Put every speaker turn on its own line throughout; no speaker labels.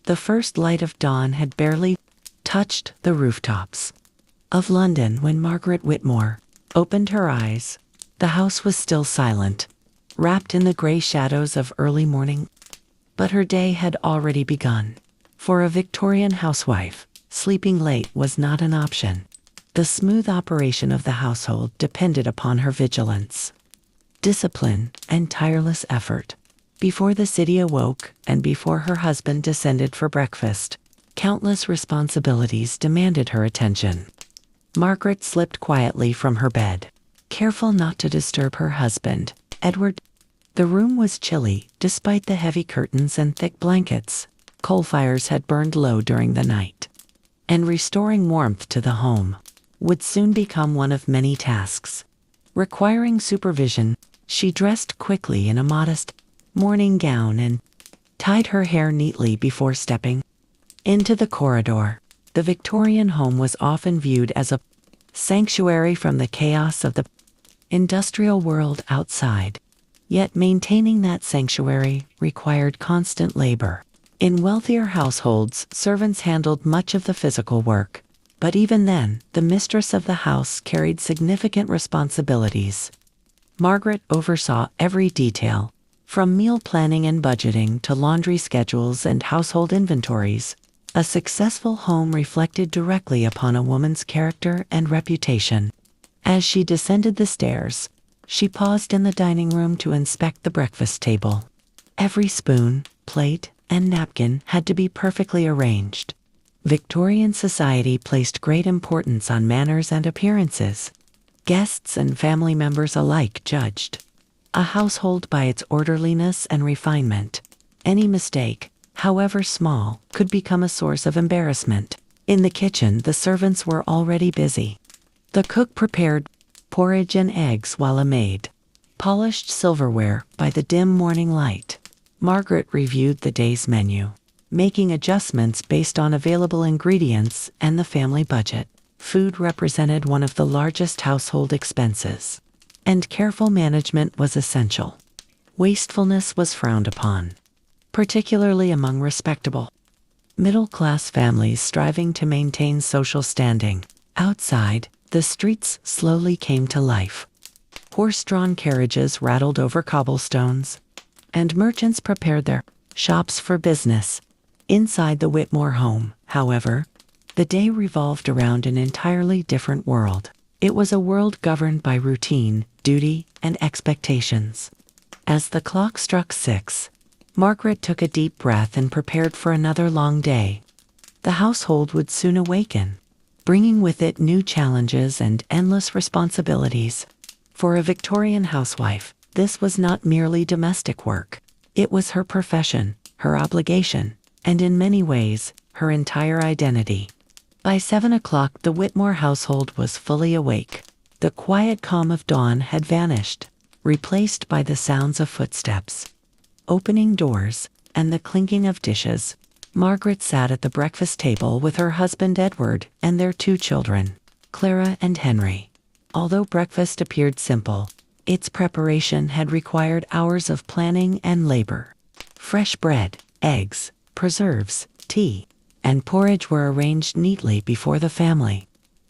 The first light of dawn had barely touched the rooftops of London when Margaret Whitmore opened her eyes. The house was still silent, wrapped in the gray shadows of early morning. But her day had already begun. For a Victorian housewife, sleeping late was not an option. The smooth operation of the household depended upon her vigilance, discipline, and tireless effort. Before the city awoke and before her husband descended for breakfast, countless responsibilities demanded her attention. Margaret slipped quietly from her bed, careful not to disturb her husband, Edward. The room was chilly, despite the heavy curtains and thick blankets. Coal fires had burned low during the night, and restoring warmth to the home would soon become one of many tasks requiring supervision. She dressed quickly in a modest morning gown and tied her hair neatly before stepping into the corridor. The Victorian home was often viewed as a sanctuary from the chaos of the industrial world outside. Yet maintaining that sanctuary required constant labor. In wealthier households, servants handled much of the physical work. But even then, the mistress of the house carried significant responsibilities. Margaret oversaw every detail, from meal planning and budgeting to laundry schedules and household inventories. A successful home reflected directly upon a woman's character and reputation. As she descended the stairs, she paused in the dining room to inspect the breakfast table. Every spoon, plate, and napkin had to be perfectly arranged. Victorian society placed great importance on manners and appearances. Guests and family members alike judged a household by its orderliness and refinement. Any mistake, however small, could become a source of embarrassment. In the kitchen, the servants were already busy. The cook prepared porridge and eggs while a maid polished silverware by the dim morning light. Margaret reviewed the day's menu, making adjustments based on available ingredients and the family budget. Food represented one of the largest household expenses, and careful management was essential. Wastefulness was frowned upon, particularly among respectable, middle-class families striving to maintain social standing. Outside, the streets slowly came to life. Horse-drawn carriages rattled over cobblestones, and merchants prepared their shops for business. Inside the Whitmore home, however, the day revolved around an entirely different world. It was a world governed by routine, duty, and expectations. As the clock struck 6, Margaret took a deep breath and prepared for another long day. The household would soon awaken, bringing with it new challenges and endless responsibilities. For a Victorian housewife, this was not merely domestic work. It was her profession, her obligation, and in many ways, her entire identity. By 7 o'clock, the Whitmore household was fully awake. The quiet calm of dawn had vanished, replaced by the sounds of footsteps, opening doors, and the clinking of dishes. Margaret sat at the breakfast table with her husband Edward and their 2 children, Clara and Henry. Although breakfast appeared simple, its preparation had required hours of planning and labor. Fresh bread, eggs, preserves, tea, and porridge were arranged neatly before the family.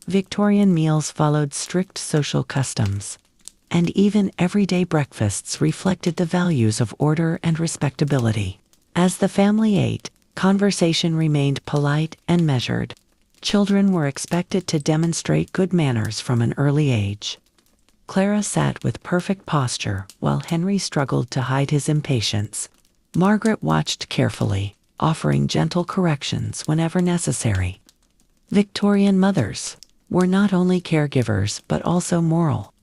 Victorian meals followed strict social customs, and even everyday breakfasts reflected the values of order and respectability. As the family ate, conversation remained polite and measured. Children were expected to demonstrate good manners from an early age. Clara sat with perfect posture while Henry struggled to hide his impatience. Margaret watched carefully, offering gentle corrections whenever necessary. Victorian mothers were not only caregivers but also moral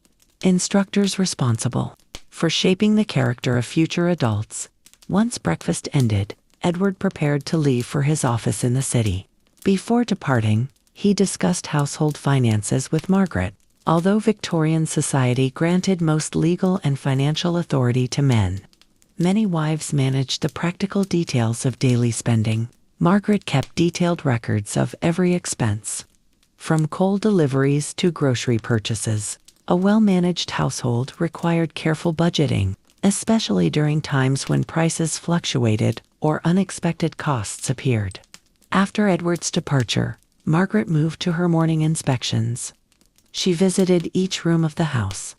instructors responsible for shaping the character of future adults. Once breakfast ended, Edward prepared to leave for his office in the city. Before departing, he discussed household finances with Margaret. Although Victorian society granted most legal and financial authority to men, many wives managed the practical details of daily spending. Margaret kept detailed records of every expense, from coal deliveries to grocery purchases. A well-managed household required careful budgeting, especially during times when prices fluctuated or unexpected costs appeared. After Edward's departure, Margaret moved to her morning inspections. She visited each room of the house,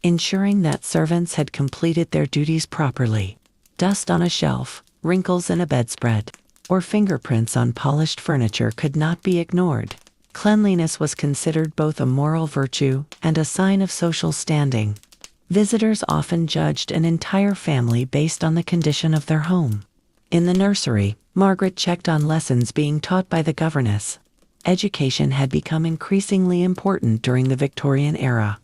ensuring that servants had completed their duties properly. Dust on a shelf, wrinkles in a bedspread, or fingerprints on polished furniture could not be ignored. Cleanliness was considered both a moral virtue and a sign of social standing. Visitors often judged an entire family based on the condition of their home. In the nursery, Margaret checked on lessons being taught by the governess. Education had become increasingly important during the Victorian era.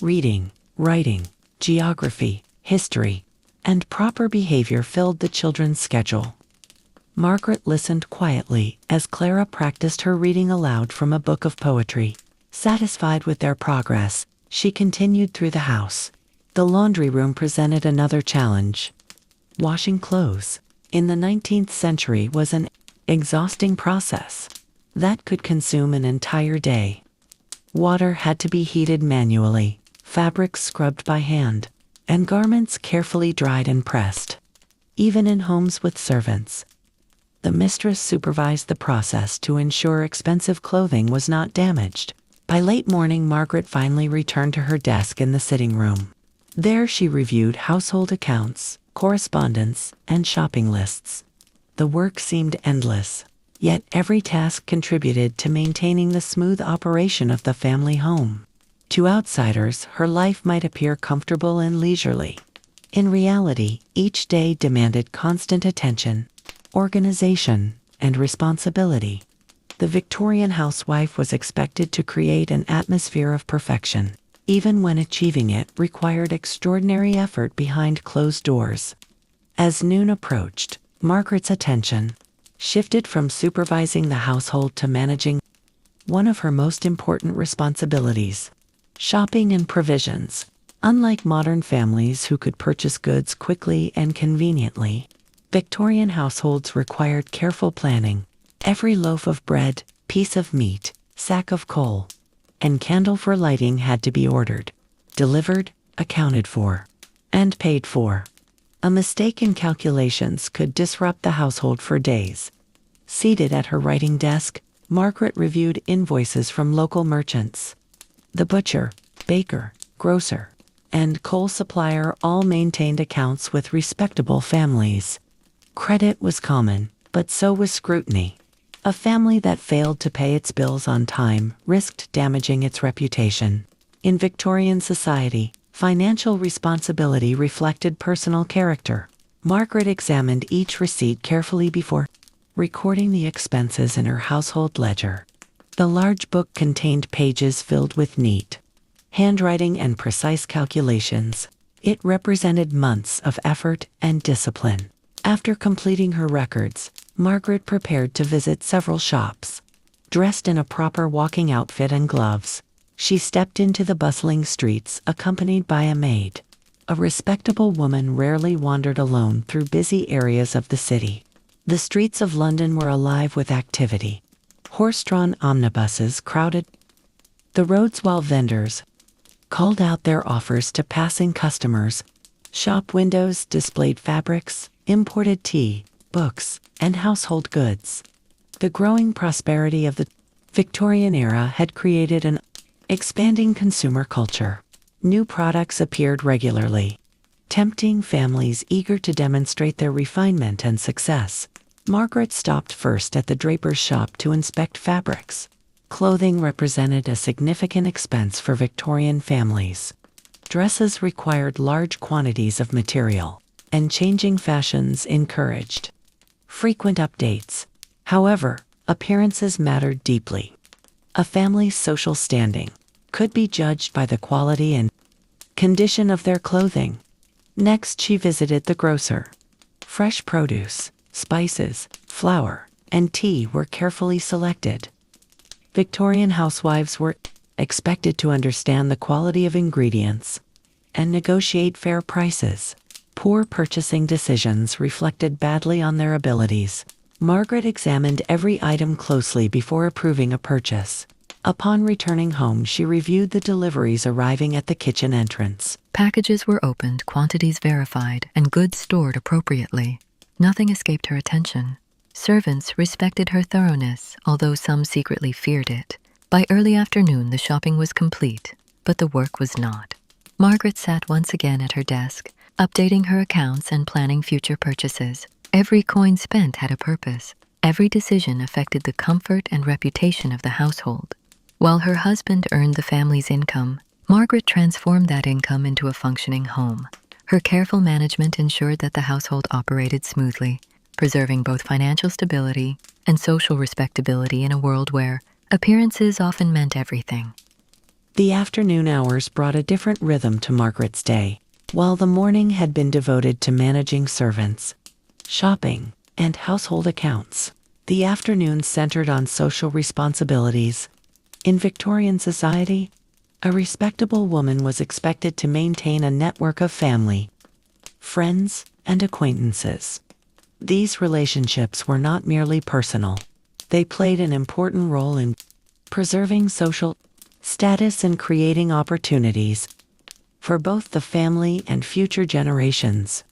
Reading, writing, geography, history, and proper behavior filled the children's schedule. Margaret listened quietly as Clara practiced her reading aloud from a book of poetry. Satisfied with their progress, she continued through the house. The laundry room presented another challenge. Washing clothes in the 19th century was an exhausting process that could consume an entire day. Water had to be heated manually, fabrics scrubbed by hand, and garments carefully dried and pressed. Even in homes with servants, the mistress supervised the process to ensure expensive clothing was not damaged. By late morning, Margaret finally returned to her desk in the sitting room. There she reviewed household accounts, correspondence, and shopping lists. The work seemed endless, yet every task contributed to maintaining the smooth operation of the family home. To outsiders, her life might appear comfortable and leisurely. In reality, each day demanded constant attention, organization, and responsibility. The Victorian housewife was expected to create an atmosphere of perfection, even when achieving it required extraordinary effort behind closed doors. As noon approached, Margaret's attention shifted from supervising the household to managing one of her most important responsibilities: shopping and provisions. Unlike modern families who could purchase goods quickly and conveniently, Victorian households required careful planning. Every loaf of bread, piece of meat, sack of coal, and candle for lighting had to be ordered, delivered, accounted for, and paid for. A mistake in calculations could disrupt the household for days. Seated at her writing desk, Margaret reviewed invoices from local merchants. The butcher, baker, grocer, and coal supplier all maintained accounts with respectable families. Credit was common, but so was scrutiny. A family that failed to pay its bills on time risked damaging its reputation. In Victorian society, financial responsibility reflected personal character. Margaret examined each receipt carefully before recording the expenses in her household ledger. The large book contained pages filled with neat handwriting and precise calculations. It represented months of effort and discipline. After completing her records, Margaret prepared to visit several shops. Dressed in a proper walking outfit and gloves, she stepped into the bustling streets accompanied by a maid. A respectable woman rarely wandered alone through busy areas of the city. The streets of London were alive with activity. Horse-drawn omnibuses crowded the roads while vendors called out their offers to passing customers. Shop windows displayed fabrics, imported tea, books, and household goods. The growing prosperity of the Victorian era had created an expanding consumer culture. New products appeared regularly, tempting families eager to demonstrate their refinement and success. Margaret stopped first at the draper's shop to inspect fabrics. Clothing represented a significant expense for Victorian families. Dresses required large quantities of material, and changing fashions encouraged frequent updates. However, appearances mattered deeply. A family's social standing could be judged by the quality and condition of their clothing. Next, she visited the grocer. Fresh produce, spices, flour, and tea were carefully selected. Victorian housewives were expected to understand the quality of ingredients and negotiate fair prices. Poor purchasing decisions reflected badly on their abilities. Margaret examined every item closely before approving a purchase. Upon returning home, she reviewed the deliveries arriving at the kitchen entrance.
Packages were opened, quantities verified, and goods stored appropriately. Nothing escaped her attention. Servants respected her thoroughness, although some secretly feared it. By early afternoon, the shopping was complete, but the work was not. Margaret sat once again at her desk, updating her accounts and planning future purchases. Every coin spent had a purpose. Every decision affected the comfort and reputation of the household. While her husband earned the family's income, Margaret transformed that income into a functioning home. Her careful management ensured that the household operated smoothly, preserving both financial stability and social respectability in a world where appearances often meant everything.
The afternoon hours brought a different rhythm to Margaret's day. While the morning had been devoted to managing servants, shopping, and household accounts, the afternoon centered on social responsibilities. In Victorian society, a respectable woman was expected to maintain a network of family, friends, and acquaintances. These relationships were not merely personal. They played an important role in preserving social status and creating opportunities for both the family and future generations.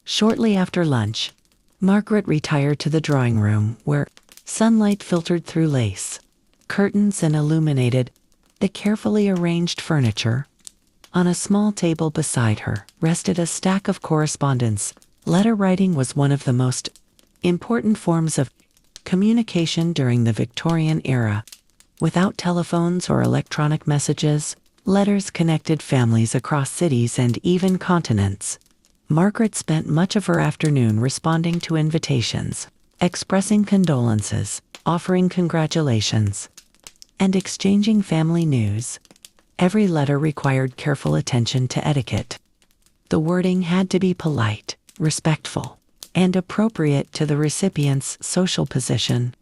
Shortly after lunch, Margaret retired to the drawing room where sunlight filtered through lace curtains and illuminated the carefully arranged furniture. On a small table beside her rested a stack of correspondence. Letter writing was one of the most important forms of communication during the Victorian era. Without telephones or electronic messages, letters connected families across cities and even continents. Margaret spent much of her afternoon responding to invitations, expressing condolences, offering congratulations, and exchanging family news. Every letter required careful attention to etiquette. The wording had to be polite, respectful, and appropriate to the recipient's social position.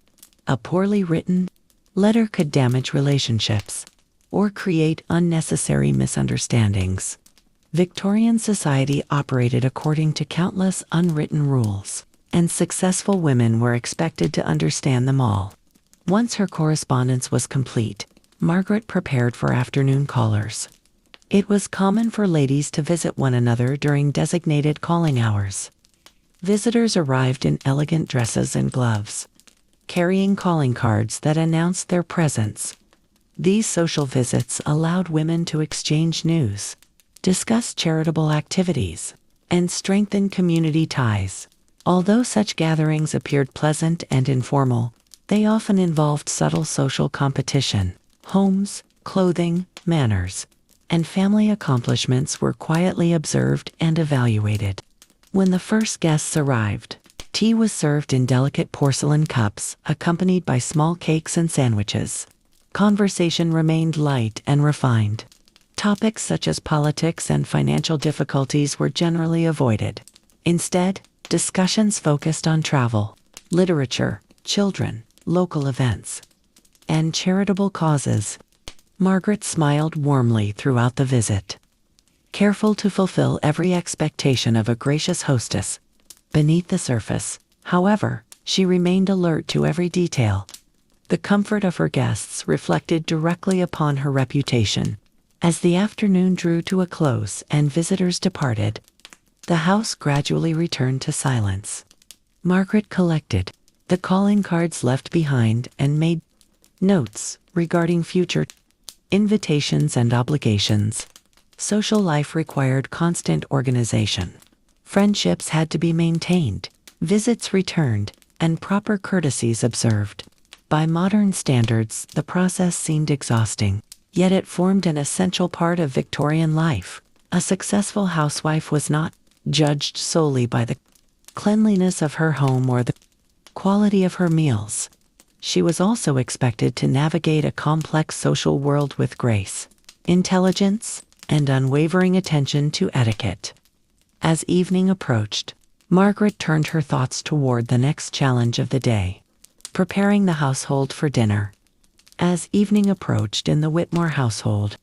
A poorly written letter could damage relationships or create unnecessary misunderstandings. Victorian society operated according to countless unwritten rules, and successful women were expected to understand them all. Once her correspondence was complete, Margaret prepared for afternoon callers. It was common for ladies to visit one another during designated calling hours. Visitors arrived in elegant dresses and gloves, carrying calling cards that announced their presence. These social visits allowed women to exchange news, discuss charitable activities, and strengthen community ties. Although such gatherings appeared pleasant and informal, they often involved subtle social competition. Homes, clothing, manners, and family accomplishments were quietly observed and evaluated. When the first guests arrived, tea was served in delicate porcelain cups, accompanied by small cakes and sandwiches. Conversation remained light and refined. Topics such as politics and financial difficulties were generally avoided. Instead, discussions focused on travel, literature, children, local events, and charitable causes. Margaret smiled warmly throughout the visit, careful to fulfill every expectation of a gracious hostess. Beneath the surface, however, she remained alert to every detail. The comfort of her guests reflected directly upon her reputation. As the afternoon drew to a close and visitors departed, the house gradually returned to silence. Margaret collected the calling cards left behind and made notes regarding future invitations and obligations. Social life required constant organization. Friendships had to be maintained, visits returned, and proper courtesies observed. By modern standards, the process seemed exhausting, yet it formed an essential part of Victorian life. A successful housewife was not judged solely by the cleanliness of her home or the quality of her meals. She was also expected to navigate a complex social world with grace, intelligence, and unwavering attention to etiquette. As evening approached, Margaret turned her thoughts toward the next challenge of the day, preparing the household for dinner. As evening approached in the Whitmore household,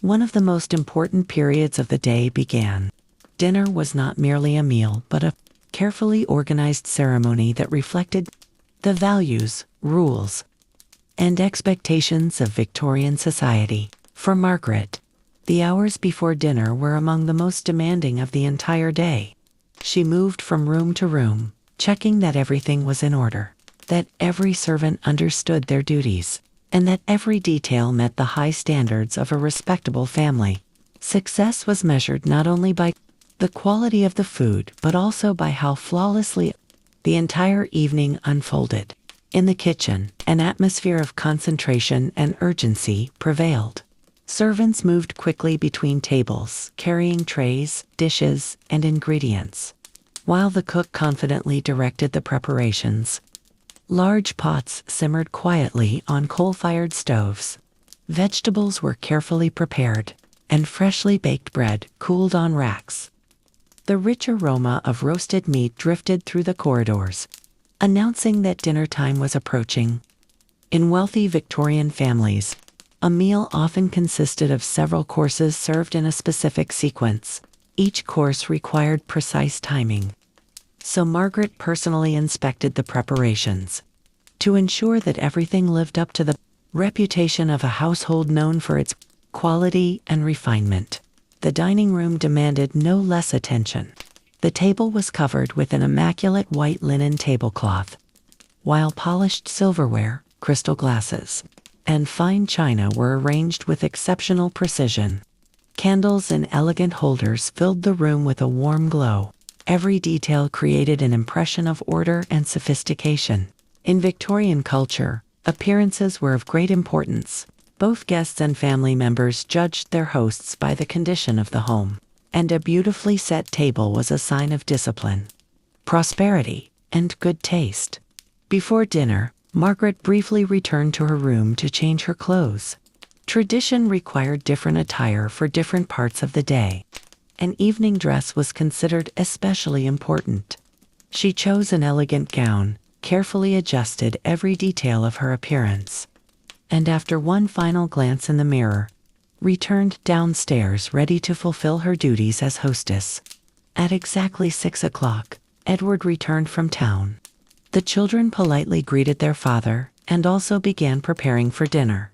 one of the most important periods of the day began. Dinner was not merely a meal, but a carefully organized ceremony that reflected the values, rules, and expectations of Victorian society. For Margaret, the hours before dinner were among the most demanding of the entire day. She moved from room to room, checking that everything was in order, that every servant understood their duties, and that every detail met the high standards of a respectable family. Success was measured not only by the quality of the food, but also by how flawlessly the entire evening unfolded. In the kitchen, an atmosphere of concentration and urgency prevailed. Servants moved quickly between tables, carrying trays, dishes, and ingredients, while the cook confidently directed the preparations. Large pots simmered quietly on coal-fired stoves. Vegetables were carefully prepared, and freshly baked bread cooled on racks. The rich aroma of roasted meat drifted through the corridors, announcing that dinner time was approaching. In wealthy Victorian families, a meal often consisted of several courses served in a specific sequence. Each course required precise timing. So Margaret personally inspected the preparations to ensure that everything lived up to the reputation of a household known for its quality and refinement. The dining room demanded no less attention. The table was covered with an immaculate white linen tablecloth, while polished silverware, crystal glasses, and fine china were arranged with exceptional precision. Candles in elegant holders filled the room with a warm glow. Every detail created an impression of order and sophistication. In Victorian culture, appearances were of great importance. Both guests and family members judged their hosts by the condition of the home, and a beautifully set table was a sign of discipline, prosperity, and good taste. Before dinner, Margaret briefly returned to her room to change her clothes. Tradition required different attire for different parts of the day. An evening dress was considered especially important. She chose an elegant gown, carefully adjusted every detail of her appearance, and after one final glance in the mirror, returned downstairs ready to fulfill her duties as hostess. At exactly 6 o'clock, Edward returned from town. The children politely greeted their father and also began preparing for dinner.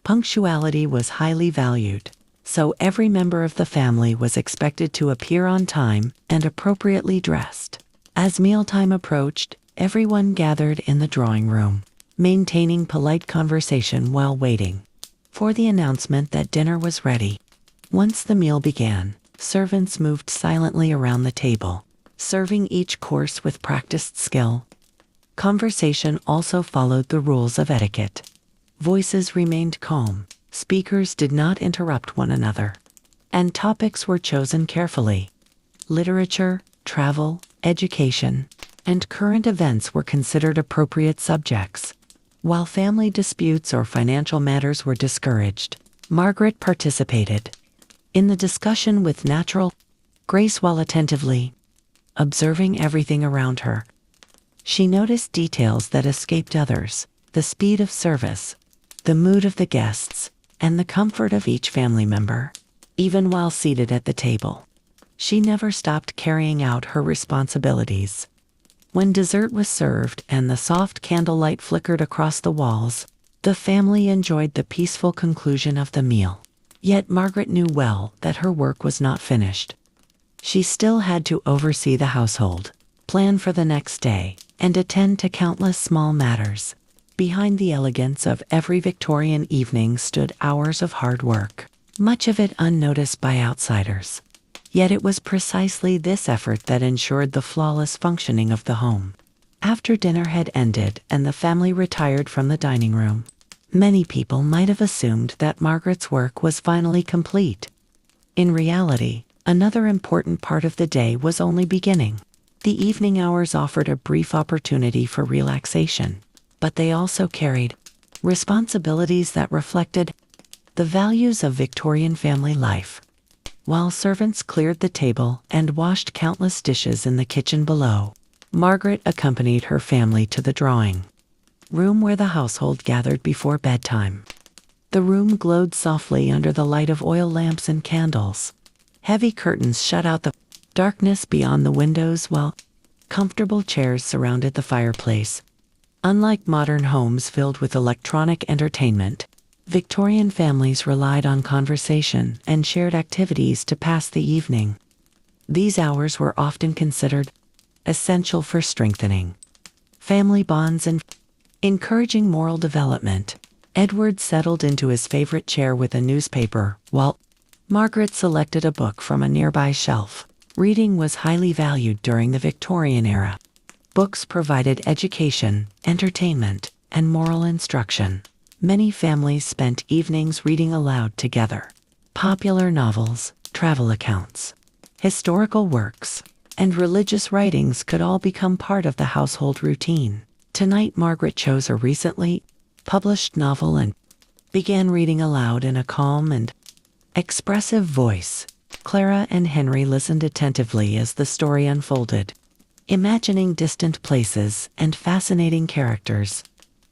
Punctuality was highly valued, so every member of the family was expected to appear on time and appropriately dressed. As mealtime approached, everyone gathered in the drawing room, maintaining polite conversation while waiting for the announcement that dinner was ready. Once the meal began, servants moved silently around the table, serving each course with practiced skill. Conversation also followed the rules of etiquette. Voices remained calm, speakers did not interrupt one another, and topics were chosen carefully. Literature, travel, education, and current events were considered appropriate subjects. While family disputes or financial matters were discouraged, Margaret participated in the discussion with natural grace while attentively observing everything around her. She noticed details that escaped others: the speed of service, the mood of the guests, and the comfort of each family member. Even while seated at the table, she never stopped carrying out her responsibilities. When dessert was served and the soft candlelight flickered across the walls, the family enjoyed the peaceful conclusion of the meal. Yet Margaret knew well that her work was not finished. She still had to oversee the household, plan for the next day, and attend to countless small matters. Behind the elegance of every Victorian evening stood hours of hard work, much of it unnoticed by outsiders. Yet it was precisely this effort that ensured the flawless functioning of the home. After dinner had ended and the family retired from the dining room, many people might have assumed that Margaret's work was finally complete. In reality, another important part of the day was only beginning. The evening hours offered a brief opportunity for relaxation, but they also carried responsibilities that reflected the values of Victorian family life. While servants cleared the table and washed countless dishes in the kitchen below, Margaret accompanied her family to the drawing room where the household gathered before bedtime. The room glowed softly under the light of oil lamps and candles. Heavy curtains shut out the darkness beyond the windows while comfortable chairs surrounded the fireplace. Unlike modern homes filled with electronic entertainment, Victorian families relied on conversation and shared activities to pass the evening. These hours were often considered essential for strengthening family bonds and encouraging moral development. Edward settled into his favorite chair with a newspaper, while Margaret selected a book from a nearby shelf. Reading was highly valued during the Victorian era. Books provided education, entertainment, and moral instruction. Many families spent evenings reading aloud together. Popular novels, travel accounts, historical works, and religious writings could all become part of the household routine. Tonight, Margaret chose a recently published novel and began reading aloud in a calm and expressive voice. Clara and Henry listened attentively as the story unfolded, imagining distant places and fascinating characters.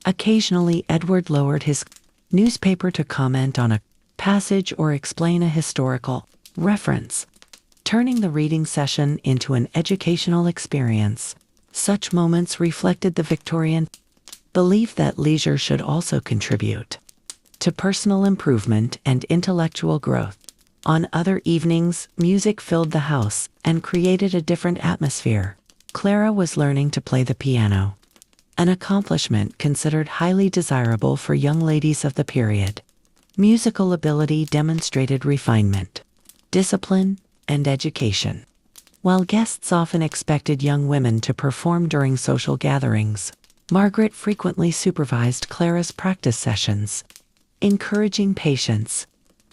Occasionally, Edward lowered his newspaper to comment on a passage or explain a historical reference, turning the reading session into an educational experience. Such moments reflected the Victorian belief that leisure should also contribute to personal improvement and intellectual growth. On other evenings, music filled the house and created a different atmosphere. Clara was learning to play the piano, an accomplishment considered highly desirable for young ladies of the period. Musical ability demonstrated refinement, discipline, and education. While guests often expected young women to perform during social gatherings, Margaret frequently supervised Clara's practice sessions, encouraging patience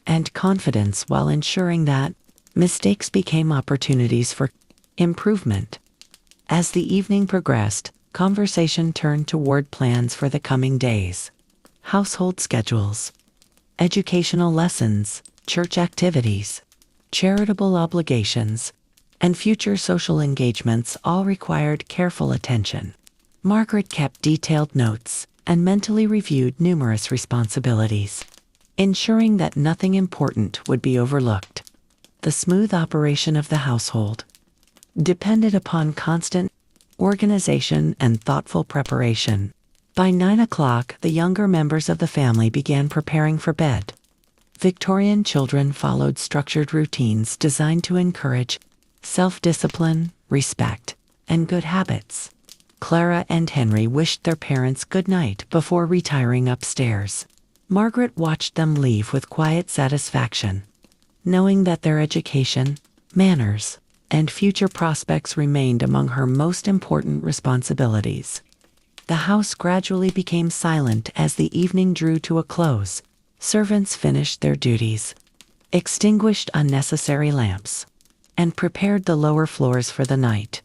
and confidence while ensuring that mistakes became opportunities for improvement. As the evening progressed, conversation turned toward plans for the coming days. Household schedules, educational lessons, church activities, charitable obligations, and future social engagements all required careful attention. Margaret kept detailed notes and mentally reviewed numerous responsibilities, ensuring that nothing important would be overlooked. The smooth operation of the household depended upon constant organization and thoughtful preparation. By 9 o'clock, the younger members of the family began preparing for bed. Victorian children followed structured routines designed to encourage self-discipline, respect, and good habits. Clara and Henry wished their parents good night before retiring upstairs. Margaret watched them leave with quiet satisfaction, knowing that their education, manners, and future prospects remained among her most important responsibilities. The house gradually became silent as the evening drew to a close. Servants finished their duties, extinguished unnecessary lamps, and prepared the lower floors for the night.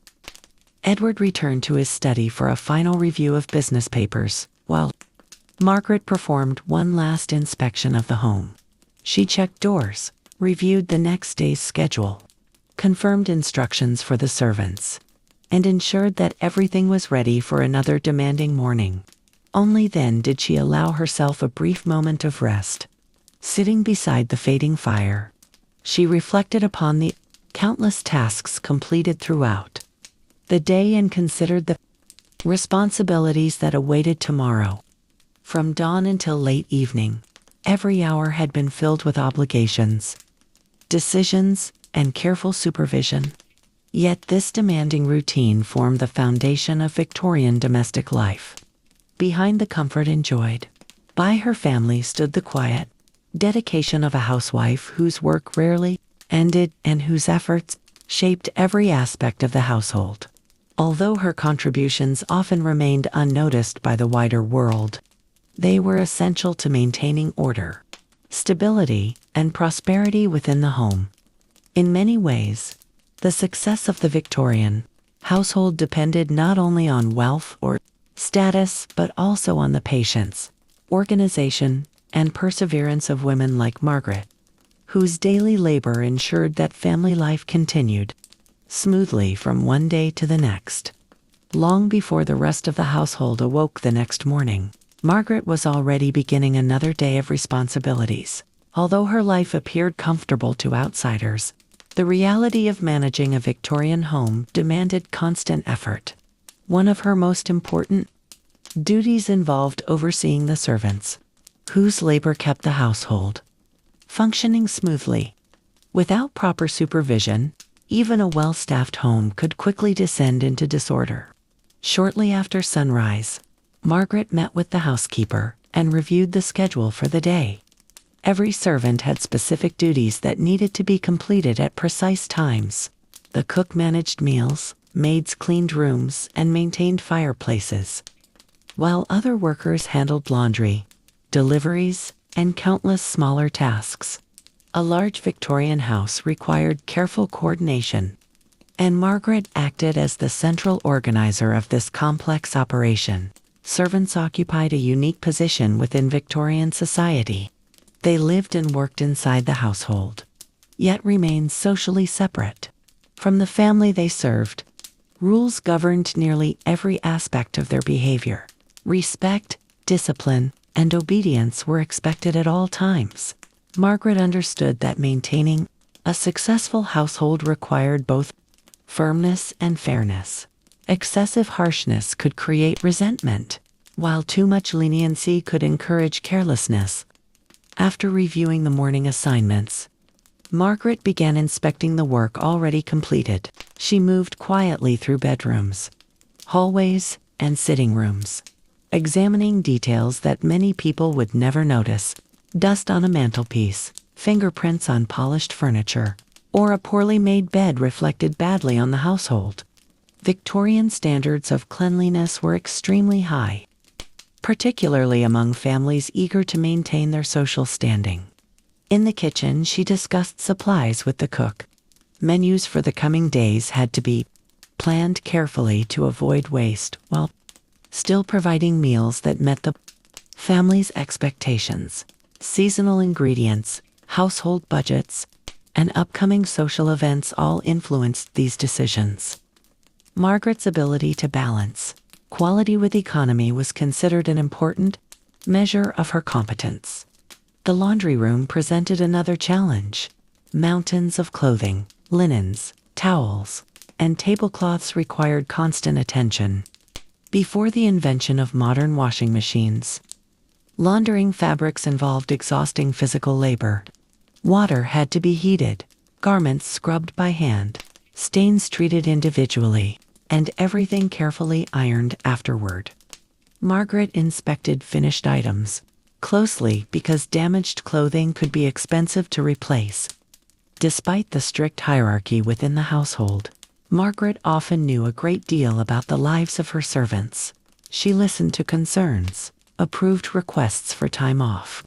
Edward returned to his study for a final review of business papers, while Margaret performed one last inspection of the home. She checked doors, reviewed the next day's schedule, confirmed instructions for the servants, and ensured that everything was ready for another demanding morning. Only then did she allow herself a brief moment of rest. Sitting beside the fading fire, she reflected upon the countless tasks completed throughout the day and considered the responsibilities that awaited tomorrow. From dawn until late evening, every hour had been filled with obligations, decisions, and careful supervision. Yet this demanding routine formed the foundation of Victorian domestic life. Behind the comfort enjoyed by her family stood the quiet dedication of a housewife whose work rarely ended and whose efforts shaped every aspect of the household. Although her contributions often remained unnoticed by the wider world, they were essential to maintaining order, stability, and prosperity within the home. In many ways, the success of the Victorian household depended not only on wealth or status, but also on the patience, organization, and perseverance of women like Margaret, whose daily labor ensured that family life continued smoothly from one day to the next. Long before the rest of the household awoke the next morning, Margaret was already beginning another day of responsibilities. Although her life appeared comfortable to outsiders, the reality of managing a Victorian home demanded constant effort. One of her most important duties involved overseeing the servants, whose labor kept the household functioning smoothly. Without proper supervision, Even a well-staffed home could quickly descend into disorder. Shortly after sunrise, Margaret met with the housekeeper and reviewed the schedule for the day. Every servant had specific duties that needed to be completed at precise times. The cook managed meals, maids cleaned rooms, and maintained fireplaces, while other workers handled laundry, deliveries, and countless smaller tasks. A large Victorian house required careful coordination, and Margaret acted as the central organizer of this complex operation. Servants occupied a unique position within Victorian society. They lived and worked inside the household, yet remained socially separate from the family they served. Rules governed nearly every aspect of their behavior. Respect, discipline, and obedience were expected at all times. Margaret understood that maintaining a successful household required both firmness and fairness. Excessive harshness could create resentment, while too much leniency could encourage carelessness. After reviewing the morning assignments, Margaret began inspecting the work already completed. She moved quietly through bedrooms, hallways, and sitting rooms, examining details that many people would never notice. Dust on a mantelpiece, fingerprints on polished furniture, or a poorly made bed reflected badly on the household. Victorian standards of cleanliness were extremely high, particularly among families eager to maintain their social standing. In the kitchen, she discussed supplies with the cook. Menus for the coming days had to be planned carefully to avoid waste, while still providing meals that met the family's expectations. Seasonal ingredients, household budgets, and upcoming social events all influenced these decisions. Margaret's ability to balance quality with economy was considered an important measure of her competence. The laundry room presented another challenge. Mountains of clothing, linens, towels, and tablecloths required constant attention. Before the invention of modern washing machines, laundering fabrics involved exhausting physical labor. Water had to be heated, garments scrubbed by hand, stains treated individually, and everything carefully ironed afterward. Margaret inspected finished items closely because damaged clothing could be expensive to replace. Despite the strict hierarchy within the household, Margaret often knew a great deal about the lives of her servants. She listened to concerns, approved requests for time off,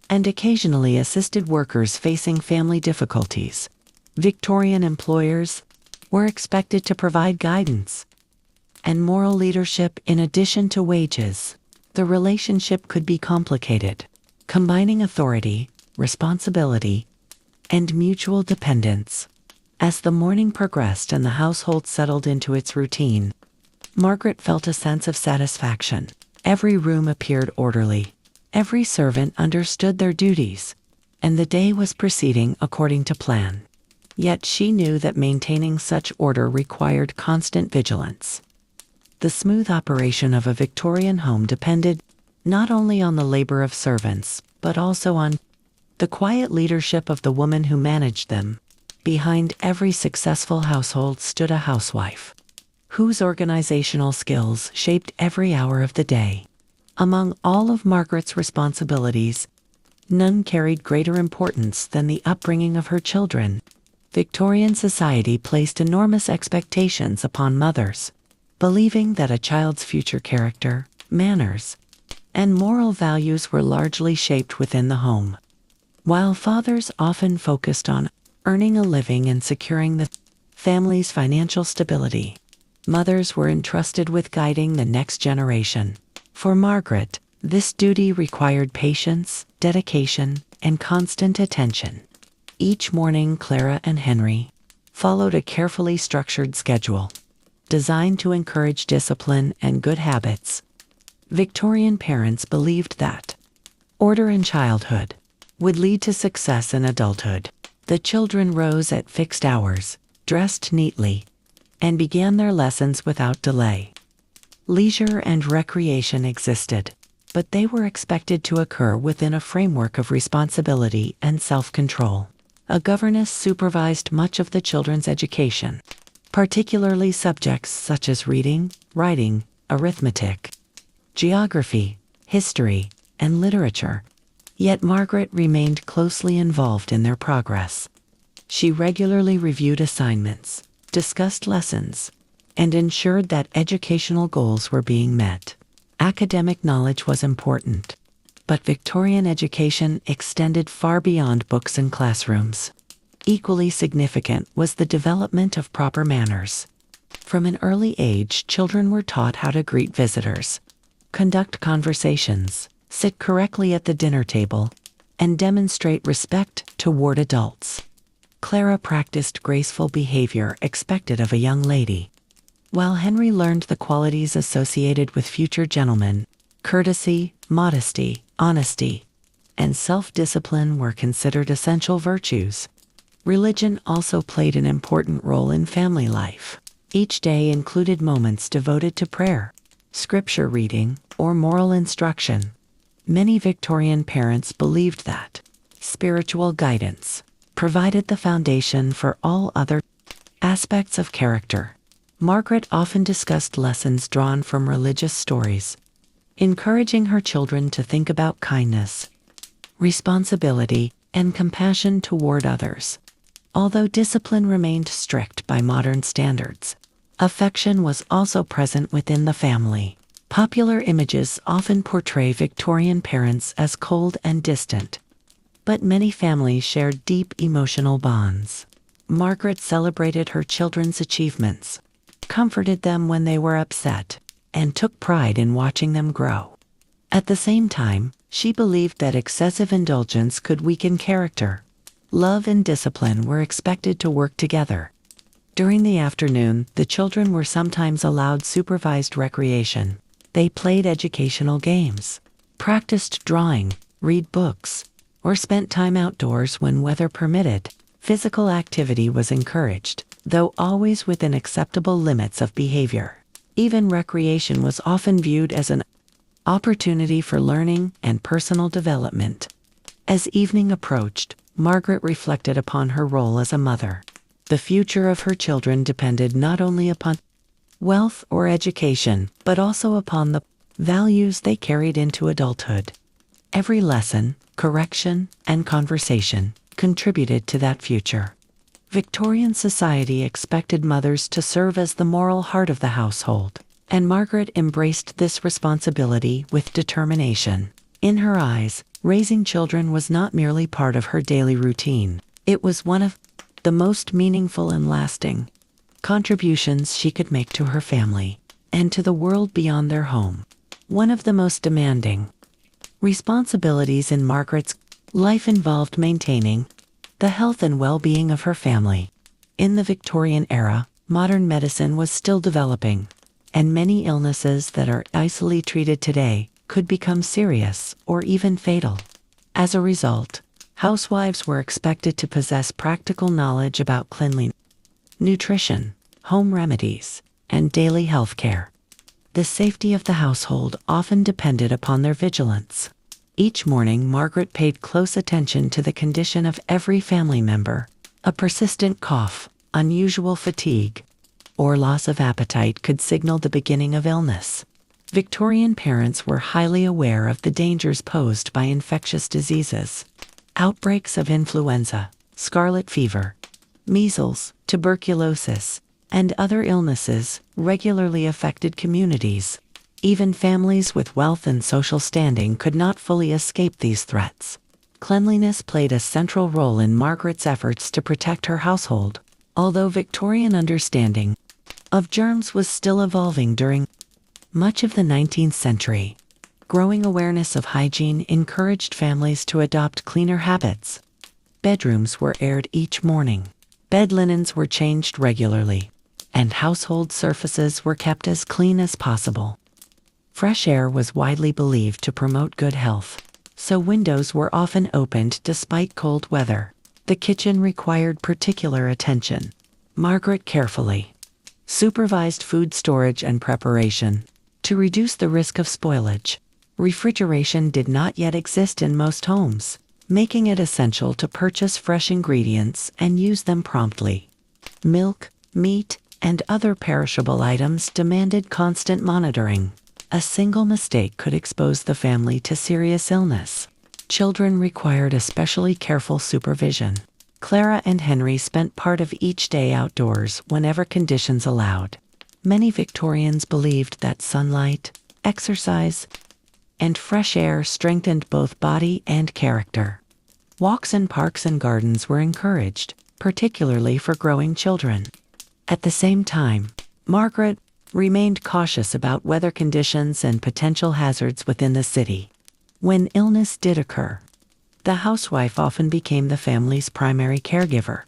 and occasionally assisted workers facing family difficulties. Victorian employers were expected to provide guidance and moral leadership in addition to wages. The relationship could be complicated, combining authority, responsibility, and mutual dependence. As the morning progressed and the household settled into its routine, Margaret felt a sense of satisfaction. Every room appeared orderly, every servant understood their duties, and the day was proceeding according to plan. Yet she knew that maintaining such order required constant vigilance. The smooth operation of a Victorian home depended not only on the labor of servants, but also on the quiet leadership of the woman who managed them. Behind every successful household stood a housewife, whose organizational skills shaped every hour of the day. Among all of Margaret's responsibilities, none carried greater importance than the upbringing of her children. Victorian society placed enormous expectations upon mothers, believing that a child's future character, manners, and moral values were largely shaped within the home. While fathers often focused on earning a living and securing the family's financial stability, mothers were entrusted with guiding the next generation. For Margaret, this duty required patience, dedication, and constant attention. Each morning, Clara and Henry followed a carefully structured schedule, designed to encourage discipline and good habits. Victorian parents believed that order in childhood would lead to success in adulthood. The children rose at fixed hours, dressed neatly, and began their lessons without delay. Leisure and recreation existed, but they were expected to occur within a framework of responsibility and self-control. A governess supervised much of the children's education, particularly subjects such as reading, writing, arithmetic, geography, history, and literature. Yet Margaret remained closely involved in their progress. She regularly reviewed assignments, discussed lessons, and ensured that educational goals were being met. Academic knowledge was important, but Victorian education extended far beyond books and classrooms. Equally significant was the development of proper manners. From an early age, children were taught how to greet visitors, conduct conversations, sit correctly at the dinner table, and demonstrate respect toward adults. Clara practiced graceful behavior expected of a young lady, while Henry learned the qualities associated with future gentlemen. Courtesy, modesty, honesty, and self-discipline were considered essential virtues. Religion also played an important role in family life. Each day included moments devoted to prayer, scripture reading, or moral instruction. Many Victorian parents believed that spiritual guidance provided the foundation for all other aspects of character. Margaret often discussed lessons drawn from religious stories, encouraging her children to think about kindness, responsibility, and compassion toward others. Although discipline remained strict by modern standards, affection was also present within the family. Popular images often portray Victorian parents as cold and distant, but many families shared deep emotional bonds. Margaret celebrated her children's achievements, comforted them when they were upset, and took pride in watching them grow. At the same time, she believed that excessive indulgence could weaken character. Love and discipline were expected to work together. During the afternoon, the children were sometimes allowed supervised recreation. They played educational games, practiced drawing, read books, or spent time outdoors when weather permitted. Physical activity was encouraged, though always within acceptable limits of behavior. Even recreation was often viewed as an opportunity for learning and personal development. As evening approached, Margaret reflected upon her role as a mother. The future of her children depended not only upon wealth or education, but also upon the values they carried into adulthood. Every lesson, correction, and conversation contributed to that future. Victorian society expected mothers to serve as the moral heart of the household, and Margaret embraced this responsibility with determination. In her eyes, raising children was not merely part of her daily routine. It was one of the most meaningful and lasting contributions she could make to her family and to the world beyond their home. One of the most demanding responsibilities in Margaret's life involved maintaining the health and well-being of her family. In the Victorian era, modern medicine was still developing, and many illnesses that are easily treated today could become serious or even fatal. As a result, housewives were expected to possess practical knowledge about cleanliness, nutrition, home remedies, and daily health care. The safety of the household often depended upon their vigilance. Each morning, Margaret paid close attention to the condition of every family member. A persistent cough, unusual fatigue, or loss of appetite could signal the beginning of illness. Victorian parents were highly aware of the dangers posed by infectious diseases. Outbreaks of influenza, scarlet fever, measles, tuberculosis, and other illnesses regularly affected communities. Even families with wealth and social standing could not fully escape these threats. Cleanliness played a central role in Margaret's efforts to protect her household, although Victorian understanding of germs was still evolving during much of the 19th century. Growing awareness of hygiene encouraged families to adopt cleaner habits. Bedrooms were aired each morning, bed linens were changed regularly, and household surfaces were kept as clean as possible. Fresh air was widely believed to promote good health, so windows were often opened despite cold weather. The kitchen required particular attention. Margaret carefully supervised food storage and preparation to reduce the risk of spoilage. Refrigeration did not yet exist in most homes, making it essential to purchase fresh ingredients and use them promptly. Milk, meat, and other perishable items demanded constant monitoring. A single mistake could expose the family to serious illness. Children required especially careful supervision. Clara and Henry spent part of each day outdoors whenever conditions allowed. Many Victorians believed that sunlight, exercise, and fresh air strengthened both body and character. Walks in parks and gardens were encouraged, particularly for growing children. At the same time, Margaret remained cautious about weather conditions and potential hazards within the city. When illness did occur, the housewife often became the family's primary caregiver.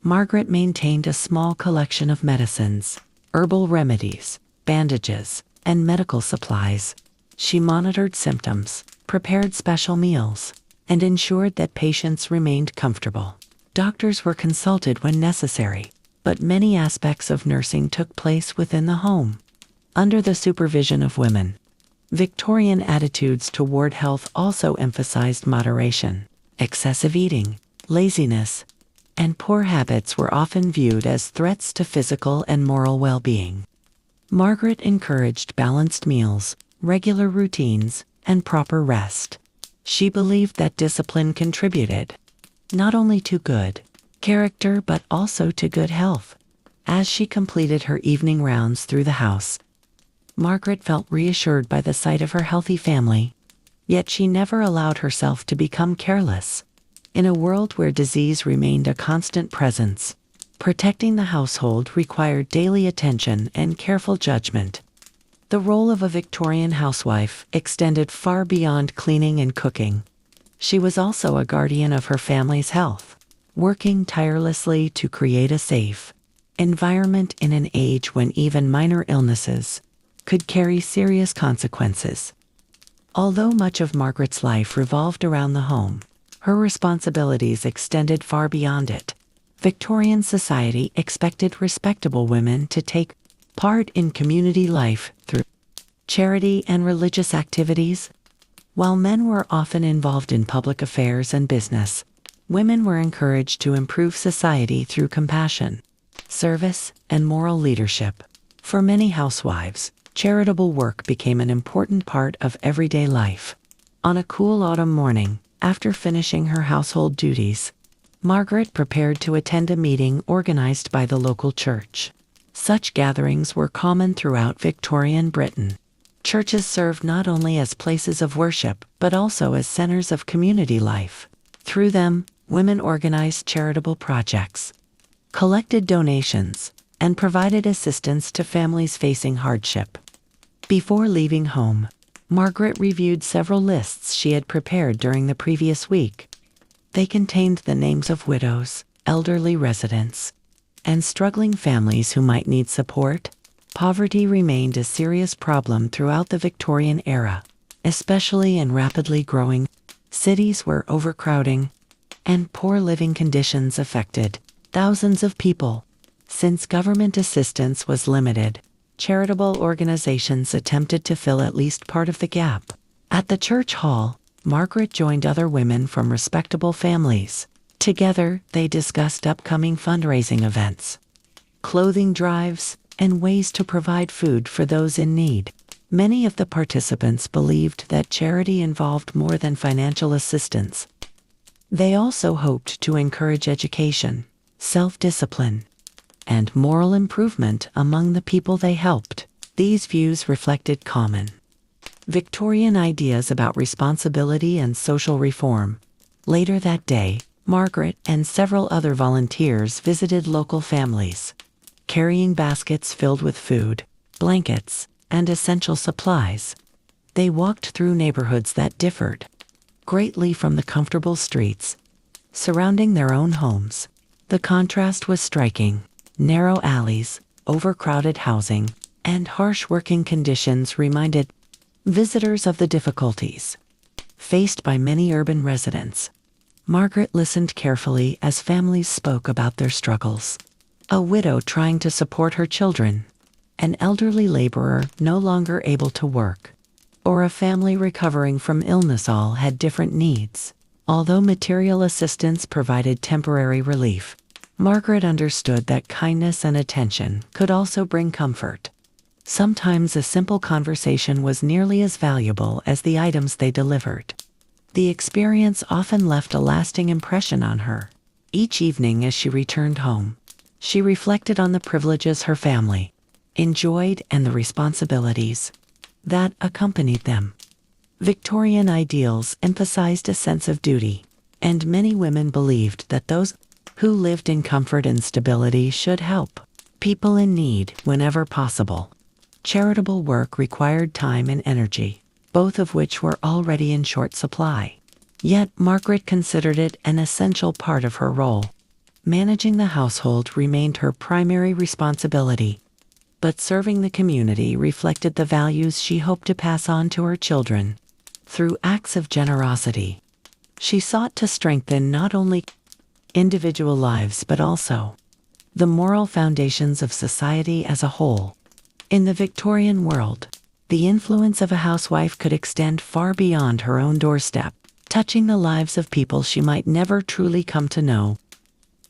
Margaret maintained a small collection of medicines, herbal remedies, bandages, and medical supplies. She monitored symptoms, prepared special meals, and ensured that patients remained comfortable. Doctors were consulted when necessary, but many aspects of nursing took place within the home. Under the supervision of women, Victorian attitudes toward health also emphasized moderation. Excessive eating, laziness, and poor habits were often viewed as threats to physical and moral well-being. Margaret encouraged balanced meals, regular routines, and proper rest. She believed that discipline contributed not only to good character but also to good health. As she completed her evening rounds through the house, Margaret felt reassured by the sight of her healthy family, yet she never allowed herself to become careless. In a world where disease remained a constant presence, protecting the household required daily attention and careful judgment. The role of a Victorian housewife extended far beyond cleaning and cooking. She was also a guardian of her family's health, working tirelessly to create a safe environment in an age when even minor illnesses could carry serious consequences. Although much of Margaret's life revolved around the home, her responsibilities extended far beyond it. Victorian society expected respectable women to take part in community life through charity and religious activities. While men were often involved in public affairs and business, women were encouraged to improve society through compassion, service, and moral leadership. For many housewives, charitable work became an important part of everyday life. On a cool autumn morning, after finishing her household duties, Margaret prepared to attend a meeting organized by the local church. Such gatherings were common throughout Victorian Britain. Churches served not only as places of worship, but also as centers of community life. Through them, women organized charitable projects, collected donations, and provided assistance to families facing hardship. Before leaving home, Margaret reviewed several lists she had prepared during the previous week. They contained the names of widows, elderly residents, and struggling families who might need support. Poverty remained a serious problem throughout the Victorian era, especially in rapidly growing cities where overcrowding and poor living conditions affected thousands of people. Since government assistance was limited, charitable organizations attempted to fill at least part of the gap. At the church hall, Margaret joined other women from respectable families. Together, they discussed upcoming fundraising events, clothing drives, and ways to provide food for those in need. Many of the participants believed that charity involved more than financial assistance. They also hoped to encourage education, self-discipline, and moral improvement among the people they helped. These views reflected common Victorian ideas about responsibility and social reform. Later that day, Margaret and several other volunteers visited local families, carrying baskets filled with food, blankets, and essential supplies. They walked through neighborhoods that differed greatly from the comfortable streets surrounding their own homes. The contrast was striking. Narrow alleys, overcrowded housing, and harsh working conditions reminded visitors of the difficulties faced by many urban residents. Margaret listened carefully as families spoke about their struggles. A widow trying to support her children, an elderly laborer no longer able to work, or a family recovering from illness all had different needs. Although material assistance provided temporary relief, Margaret understood that kindness and attention could also bring comfort. Sometimes a simple conversation was nearly as valuable as the items they delivered. The experience often left a lasting impression on her. Each evening as she returned home, she reflected on the privileges her family enjoyed and the responsibilities that accompanied them. Victorian ideals emphasized a sense of duty, and many women believed that those who lived in comfort and stability should help people in need whenever possible. Charitable work required time and energy, both of which were already in short supply. Yet Margaret considered it an essential part of her role. Managing the household remained her primary responsibility, but serving the community reflected the values she hoped to pass on to her children. Through acts of generosity, she sought to strengthen not only individual lives but also the moral foundations of society as a whole. In the Victorian world, the influence of a housewife could extend far beyond her own doorstep, touching the lives of people she might never truly come to know.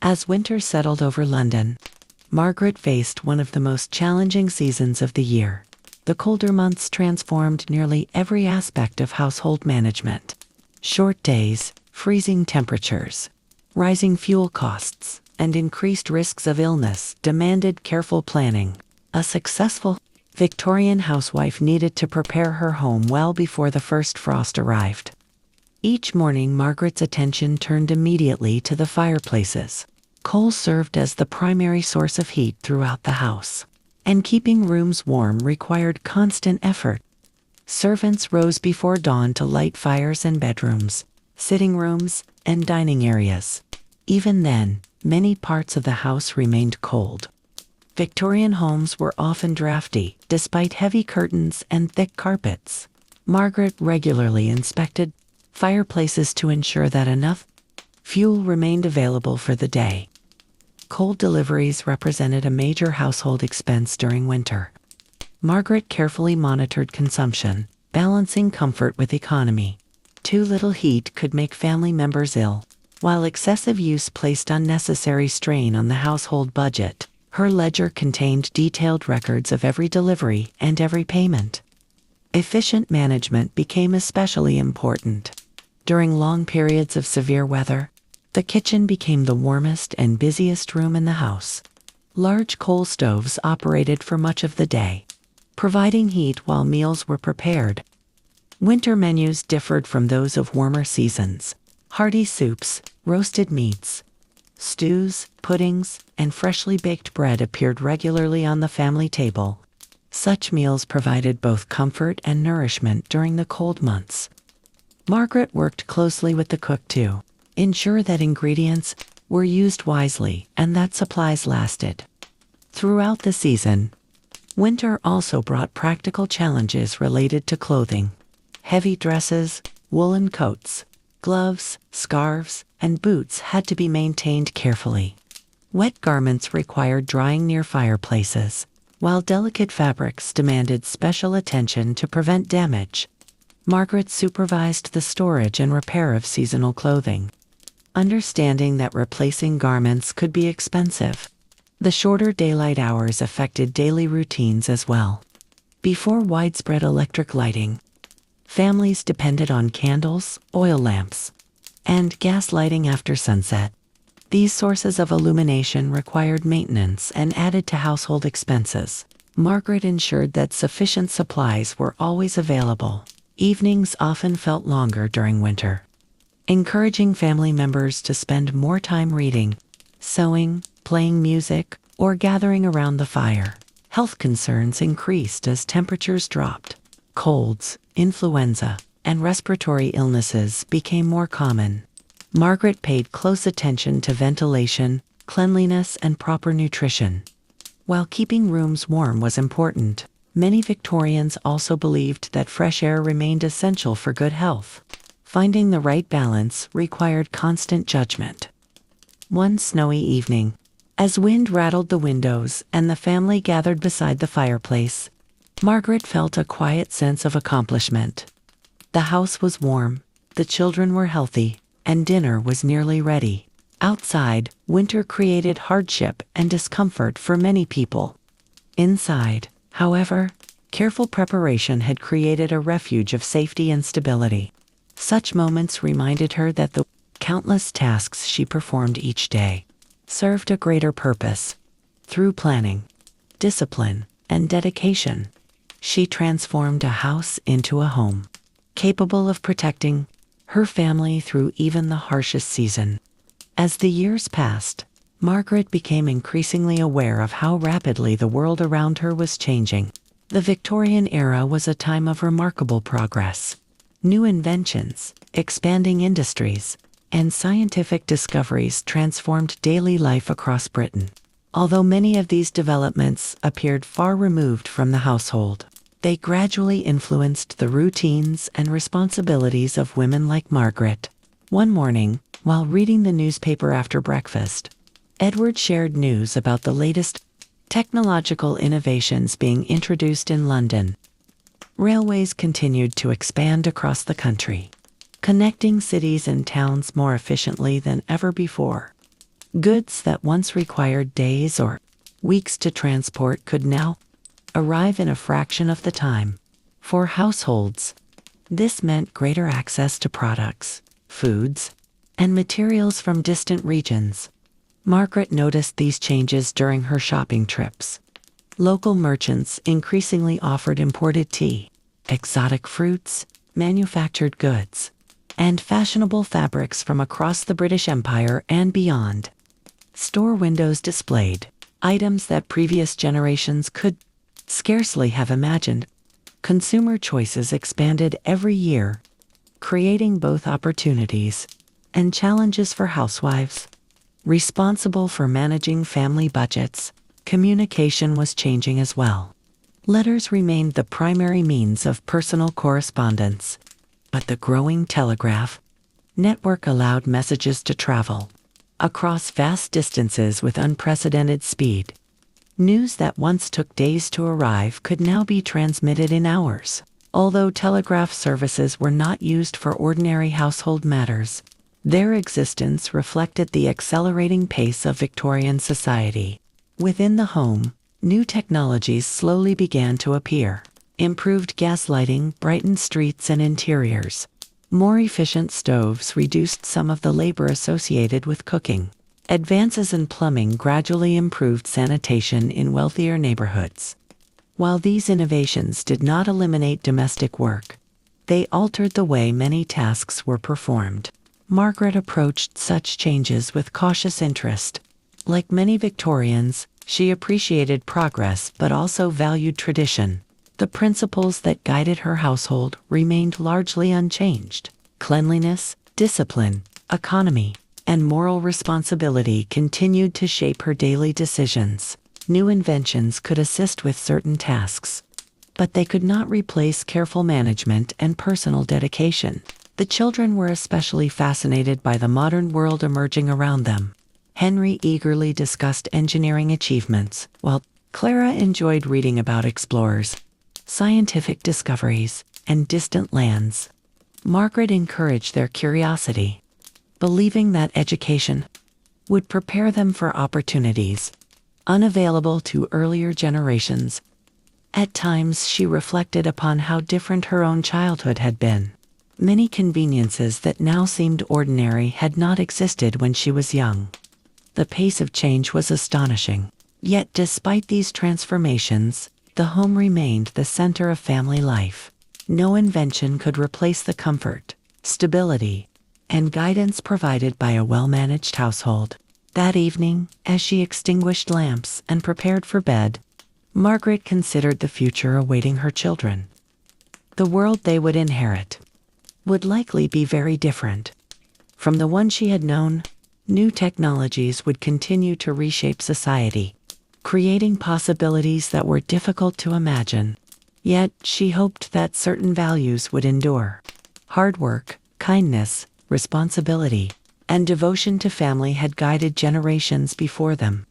As winter settled over London, Margaret faced one of the most challenging seasons of the year. The colder months transformed nearly every aspect of household management. Short days, freezing temperatures, rising fuel costs, and increased risks of illness demanded careful planning. A successful Victorian housewife needed to prepare her home well before the first frost arrived. Each morning, Margaret's attention turned immediately to the fireplaces. Coal served as the primary source of heat throughout the house, and keeping rooms warm required constant effort. Servants rose before dawn to light fires in bedrooms, sitting rooms, and dining areas. Even then, many parts of the house remained cold. Victorian homes were often drafty, despite heavy curtains and thick carpets. Margaret regularly inspected fireplaces to ensure that enough fuel remained available for the day. Coal deliveries represented a major household expense during winter. Margaret carefully monitored consumption, balancing comfort with economy. Too little heat could make family members ill, while excessive use placed unnecessary strain on the household budget. Her ledger contained detailed records of every delivery and every payment. Efficient management became especially important. During long periods of severe weather, the kitchen became the warmest and busiest room in the house. Large coal stoves operated for much of the day, providing heat while meals were prepared. Winter menus differed from those of warmer seasons. Hearty soups, roasted meats, stews, puddings, and freshly baked bread appeared regularly on the family table. Such meals provided both comfort and nourishment during the cold months. Margaret worked closely with the cook to ensure that ingredients were used wisely and that supplies lasted. Throughout the season, winter also brought practical challenges related to clothing. Heavy dresses, woolen coats, gloves, scarves, and boots had to be maintained carefully. Wet garments required drying near fireplaces, while delicate fabrics demanded special attention to prevent damage. Margaret supervised the storage and repair of seasonal clothing, understanding that replacing garments could be expensive. The shorter daylight hours affected daily routines as well. Before widespread electric lighting, families depended on candles, oil lamps, and gas lighting after sunset. These sources of illumination required maintenance and added to household expenses. Margaret ensured that sufficient supplies were always available. Evenings often felt longer during winter, encouraging family members to spend more time reading, sewing, playing music, or gathering around the fire. Health concerns increased as temperatures dropped. Colds, influenza, and respiratory illnesses became more common. Margaret paid close attention to ventilation, cleanliness, and proper nutrition. While keeping rooms warm was important, many Victorians also believed that fresh air remained essential for good health. Finding the right balance required constant judgment. One snowy evening, as wind rattled the windows and the family gathered beside the fireplace, Margaret felt a quiet sense of accomplishment. The house was warm, the children were healthy, and dinner was nearly ready. Outside, winter created hardship and discomfort for many people. Inside, however, careful preparation had created a refuge of safety and stability. Such moments reminded her that the countless tasks she performed each day served a greater purpose. Through planning, discipline, and dedication, she transformed a house into a home, capable of protecting her family through even the harshest season. As the years passed, Margaret became increasingly aware of how rapidly the world around her was changing. The Victorian era was a time of remarkable progress. New inventions, expanding industries, and scientific discoveries transformed daily life across Britain. Although many of these developments appeared far removed from the household, they gradually influenced the routines and responsibilities of women like Margaret. One morning, while reading the newspaper after breakfast, Edward shared news about the latest technological innovations being introduced in London. Railways continued to expand across the country, connecting cities and towns more efficiently than ever before. Goods that once required days or weeks to transport could now arrive in a fraction of the time. For households, this meant greater access to products, foods, and materials from distant regions. Margaret noticed these changes during her shopping trips. Local merchants increasingly offered imported tea, exotic fruits, manufactured goods, and fashionable fabrics from across the British Empire and beyond. Store windows displayed items that previous generations could scarcely have imagined. Consumer choices expanded every year, creating both opportunities and challenges for housewives. Responsible for managing family budgets, communication was changing as well. Letters remained the primary means of personal correspondence, but the growing telegraph network allowed messages to travel across vast distances with unprecedented speed. News that once took days to arrive could now be transmitted in hours. Although telegraph services were not used for ordinary household matters, their existence reflected the accelerating pace of Victorian society. Within the home, new technologies slowly began to appear. Improved gas lighting brightened streets and interiors. More efficient stoves reduced some of the labor associated with cooking. Advances in plumbing gradually improved sanitation in wealthier neighborhoods. While these innovations did not eliminate domestic work, they altered the way many tasks were performed. Margaret approached such changes with cautious interest. Like many Victorians, she appreciated progress but also valued tradition. The principles that guided her household remained largely unchanged. Cleanliness, discipline, economy, and moral responsibility continued to shape her daily decisions. New inventions could assist with certain tasks, but they could not replace careful management and personal dedication. The children were especially fascinated by the modern world emerging around them. Henry eagerly discussed engineering achievements, while Clara enjoyed reading about explorers, scientific discoveries, and distant lands. Margaret encouraged their curiosity, believing that education would prepare them for opportunities unavailable to earlier generations. At times she reflected upon how different her own childhood had been. Many conveniences that now seemed ordinary had not existed when she was young. The pace of change was astonishing. Yet despite these transformations, the home remained the center of family life. No invention could replace the comfort, stability, and guidance provided by a well-managed household. That evening, as she extinguished lamps and prepared for bed, Margaret considered the future awaiting her children. The world they would inherit would likely be very different from the one she had known. New technologies would continue to reshape society, creating possibilities that were difficult to imagine. Yet she hoped that certain values would endure. Hard work, kindness, responsibility, and devotion to family had guided generations before them.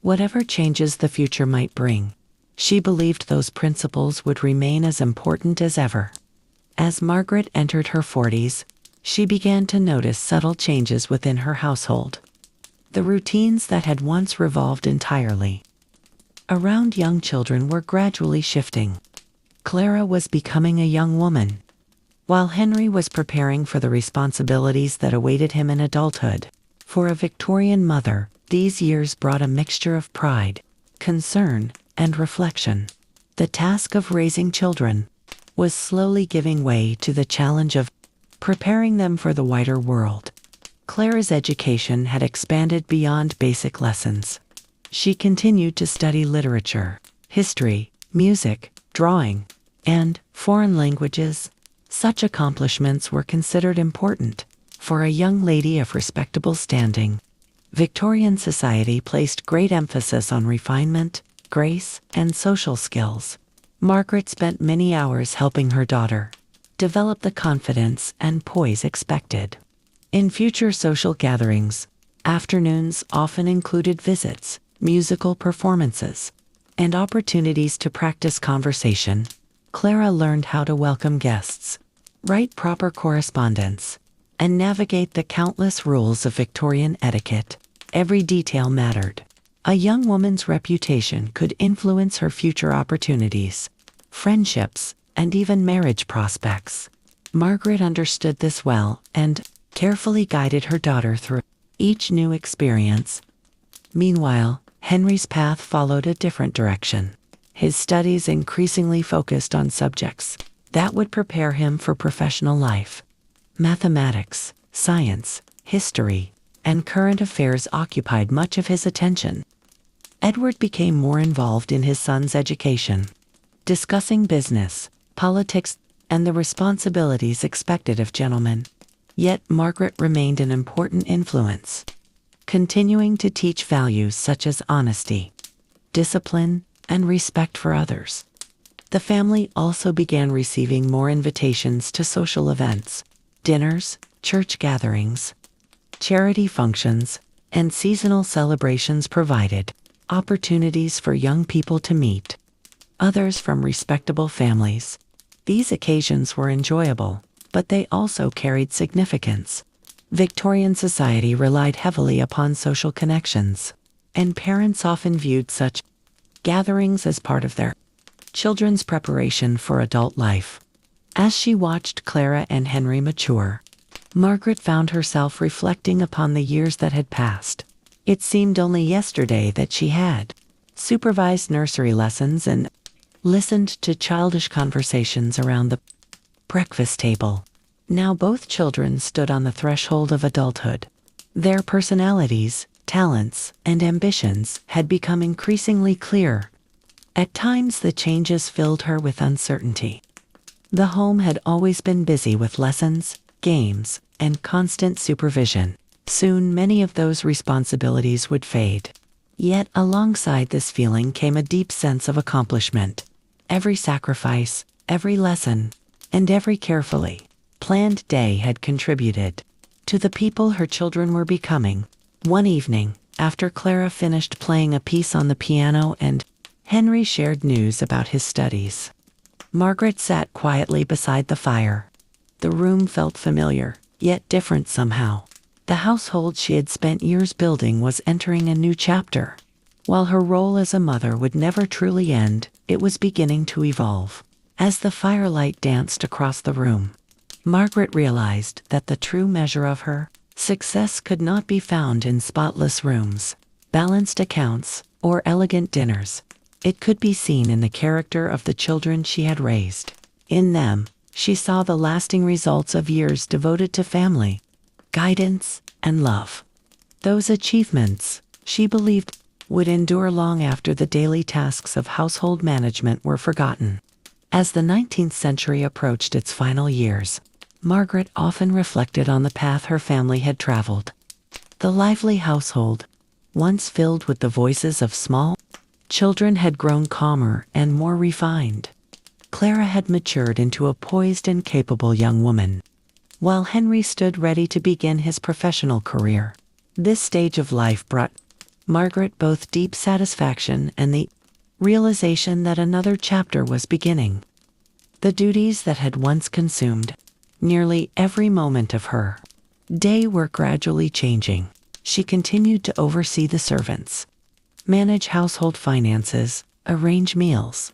Whatever changes the future might bring, she believed those principles would remain as important as ever. As Margaret entered her 40s, she began to notice subtle changes within her household. The routines that had once revolved entirely around young children were gradually shifting. Clara was becoming a young woman, while Henry was preparing for the responsibilities that awaited him in adulthood. For a Victorian mother, these years brought a mixture of pride, concern, and reflection. The task of raising children was slowly giving way to the challenge of preparing them for the wider world. Clara's education had expanded beyond basic lessons. She continued to study literature, history, music, drawing, and foreign languages. Such accomplishments were considered important for a young lady of respectable standing. Victorian society placed great emphasis on refinement, grace, and social skills. Margaret spent many hours helping her daughter develop the confidence and poise expected. In future social gatherings, afternoons often included visits, musical performances, and opportunities to practice conversation. Clara learned how to welcome guests, write proper correspondence, and navigate the countless rules of Victorian etiquette. Every detail mattered. A young woman's reputation could influence her future opportunities, friendships, and even marriage prospects. Margaret understood this well and carefully guided her daughter through each new experience. Meanwhile, Henry's path followed a different direction. His studies increasingly focused on subjects that would prepare him for professional life. Mathematics, science, history, and current affairs occupied much of his attention. Edward became more involved in his son's education, discussing business, politics, and the responsibilities expected of gentlemen. Yet Margaret remained an important influence, continuing to teach values such as honesty, discipline, and respect for others. The family also began receiving more invitations to social events, dinners, church gatherings, charity functions, and seasonal celebrations provided opportunities for young people to meet others from respectable families. These occasions were enjoyable, but they also carried significance. Victorian society relied heavily upon social connections, and parents often viewed such gatherings as part of their children's preparation for adult life. As she watched Clara and Henry mature, Margaret found herself reflecting upon the years that had passed. It seemed only yesterday that she had supervised nursery lessons and listened to childish conversations around the breakfast table. Now both children stood on the threshold of adulthood. Their personalities, talents, and ambitions had become increasingly clear. At times the changes filled her with uncertainty. The home had always been busy with lessons, games, and constant supervision. Soon many of those responsibilities would fade. Yet alongside this feeling came a deep sense of accomplishment. Every sacrifice, every lesson, and every carefully planned day had contributed to the people her children were becoming. One evening, after Clara finished playing a piece on the piano and Henry shared news about his studies, Margaret sat quietly beside the fire. The room felt familiar, yet different somehow. The household she had spent years building was entering a new chapter. While her role as a mother would never truly end, it was beginning to evolve. As the firelight danced across the room, Margaret realized that the true measure of her success could not be found in spotless rooms, balanced accounts, or elegant dinners. It could be seen in the character of the children she had raised. In them, she saw the lasting results of years devoted to family, guidance, and love. Those achievements, she believed, would endure long after the daily tasks of household management were forgotten. As the 19th century approached its final years, Margaret often reflected on the path her family had traveled. The lively household, once filled with the voices of small children, had grown calmer and more refined. Clara had matured into a poised and capable young woman, while Henry stood ready to begin his professional career. This stage of life brought Margaret both deep satisfaction and the realization that another chapter was beginning. The duties that had once consumed nearly every moment of her day were gradually changing. She continued to oversee the servants, manage household finances, arrange meals,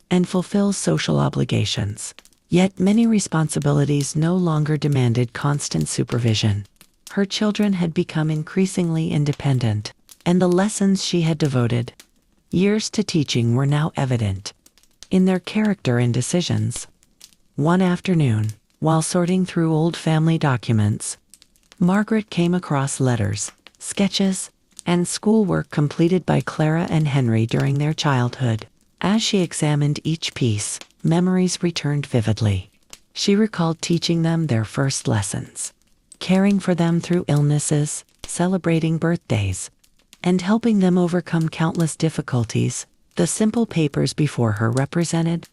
and fulfill social obligations. Yet many responsibilities no longer demanded constant supervision. Her children had become increasingly independent, and the lessons she had devoted years to teaching were now evident in their character and decisions. One afternoon, while sorting through old family documents, Margaret came across letters, sketches, and schoolwork completed by Clara and Henry during their childhood. As she examined each piece, memories returned vividly. She recalled teaching them their first lessons, caring for them through illnesses, celebrating birthdays, and helping them overcome countless difficulties. The simple papers before her represented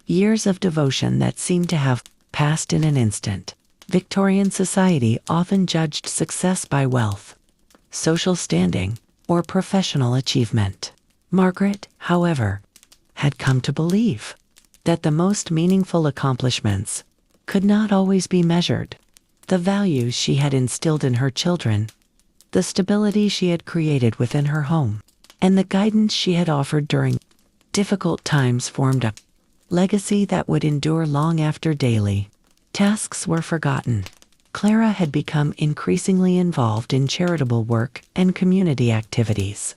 years of devotion that seemed to have passed in an instant. Victorian society often judged success by wealth, social standing, or professional achievement. Margaret, however, had come to believe that the most meaningful accomplishments could not always be measured. The values she had instilled in her children, the stability she had created within her home, and the guidance she had offered during difficult times formed a legacy that would endure long after daily tasks were forgotten. Clara had become increasingly involved in charitable work and community activities,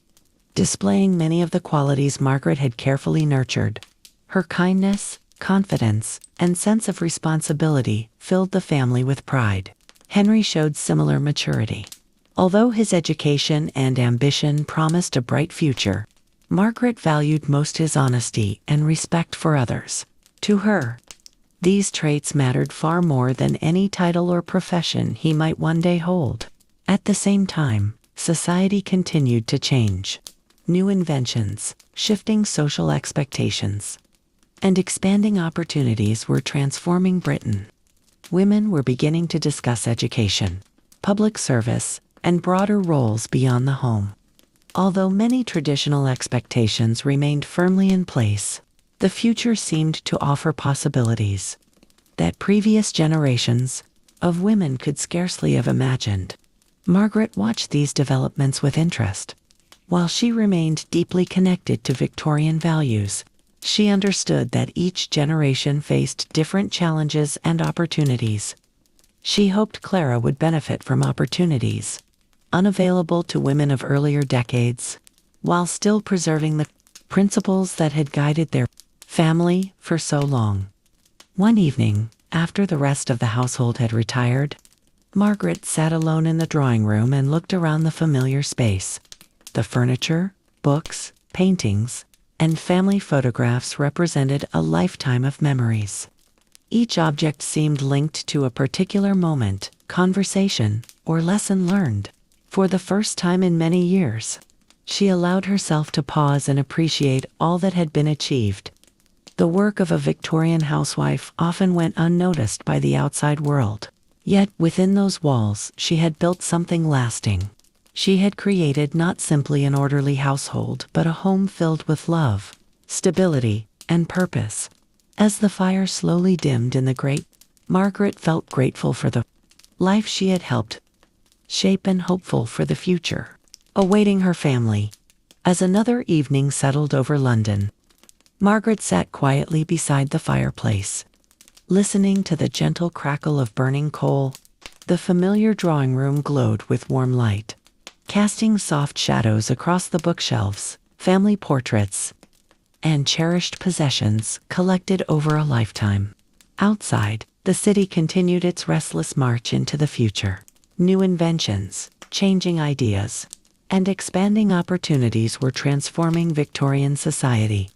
displaying many of the qualities Margaret had carefully nurtured. Her kindness, confidence, and sense of responsibility filled the family with pride. Henry showed similar maturity. Although his education and ambition promised a bright future, Margaret valued most his honesty and respect for others. To her, these traits mattered far more than any title or profession he might one day hold. At the same time, society continued to change. New inventions, shifting social expectations, and expanding opportunities were transforming Britain. Women were beginning to discuss education, public service, and broader roles beyond the home. Although many traditional expectations remained firmly in place, the future seemed to offer possibilities that previous generations of women could scarcely have imagined. Margaret watched these developments with interest. While she remained deeply connected to Victorian values, she understood that each generation faced different challenges and opportunities. She hoped Clara would benefit from opportunities unavailable to women of earlier decades, while still preserving the principles that had guided their family for so long. One evening, after the rest of the household had retired, Margaret sat alone in the drawing room and looked around the familiar space. The furniture, books, paintings, and family photographs represented a lifetime of memories. Each object seemed linked to a particular moment, conversation, or lesson learned. For the first time in many years, she allowed herself to pause and appreciate all that had been achieved. The work of a Victorian housewife often went unnoticed by the outside world. Yet within those walls, she had built something lasting. She had created not simply an orderly household, but a home filled with love, stability, and purpose. As the fire slowly dimmed in the grate, Margaret felt grateful for the life she had helped shape and hopeful for the future awaiting her family. As another evening settled over London, Margaret sat quietly beside the fireplace, listening to the gentle crackle of burning coal. The familiar drawing room glowed with warm light, casting soft shadows across the bookshelves. Family portraits and cherished possessions collected over a lifetime. Outside, the city continued its restless march into the future. New inventions, changing ideas, and expanding opportunities were transforming Victorian society.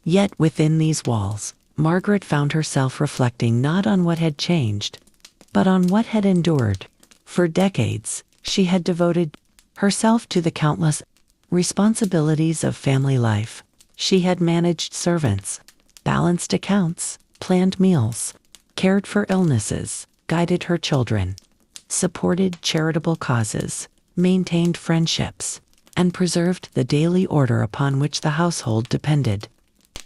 Yet within these walls, Margaret found herself reflecting not on what had changed, but on what had endured. For decades, she had devoted herself to the countless responsibilities of family life. She had managed servants, balanced accounts, planned meals, cared for illnesses, guided her children, supported charitable causes, maintained friendships, and preserved the daily order upon which the household depended.